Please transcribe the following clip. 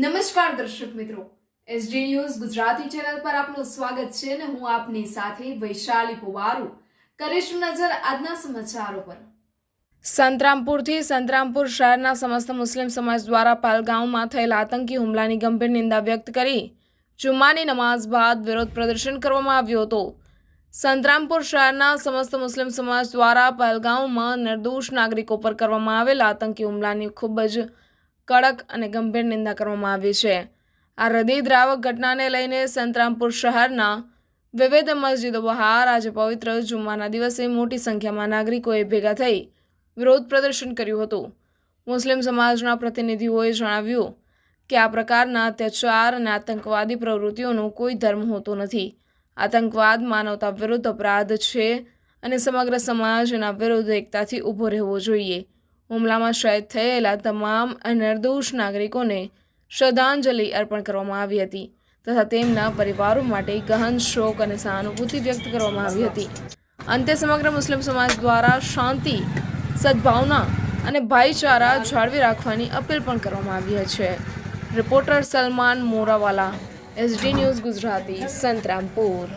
નમસ્કાર દર્શક મિત્રો, એસડી ન્યૂઝ ગુજરાતી ચેનલ પર આપનું સ્વાગત છે અને હું આપની સાથે વૈશાલી પોવારુ કરીશું નજર આજના સમાચારો પર। સંતરામપુરથી સંતરામપુર શહેરના સમસ્ત મુસ્લિમ સમાજ દ્વારા પહલગામમાં થયેલા આતંકી હુમલાની ગંભીર નિંદા વ્યક્ત કરી જુમ્માની નમાઝ બાદ વિરોધ પ્રદર્શન કરવામાં આવ્યું હતું। સંતરામપુર શહેરના સમસ્ત મુસ્લિમ સમાજ દ્વારા પહલગામમાં નિર્દોષ નાગરિકો પર કરવામાં આવેલા આતંકી હુમલાની ખૂબ જ કડક અને ગંભીર નિંદા કરવામાં આવી છે। આ હૃદયદ્રાવક ઘટનાને લઈને સંતરામપુર શહેરના વિવિધ મસ્જિદો બહાર આજે પવિત્ર જુમ્માના દિવસે મોટી સંખ્યામાં નાગરિકોએ ભેગા થઈ વિરોધ પ્રદર્શન કર્યું હતું। મુસ્લિમ સમાજના પ્રતિનિધિઓએ જણાવ્યું કે આ પ્રકારના અત્યાચાર અને આતંકવાદી પ્રવૃત્તિઓનો કોઈ ધર્મ હોતો નથી। આતંકવાદ માનવતા વિરુદ્ધ અપરાધ છે અને સમગ્ર સમાજ એના વિરુદ્ધ એકતાથી ઊભો રહેવો જોઈએ। હુમલામાં શહીદ થયેલા તમામ નિર્દોષ નાગરિકોને શ્રદ્ધાંજલિ અર્પણ કરવામાં આવી હતી તથા તેમના પરિવારો માટે ગહન શોક અને સહાનુભૂતિ વ્યક્ત કરવામાં આવી હતી। અંતે સમગ્ર મુસ્લિમ સમાજ દ્વારા શાંતિ, સદભાવના અને ભાઈચારા જાળવી રાખવાની અપીલ પણ કરવામાં આવી છે। Reporter Salman Morawala, SD news Gujarati, Santrampur.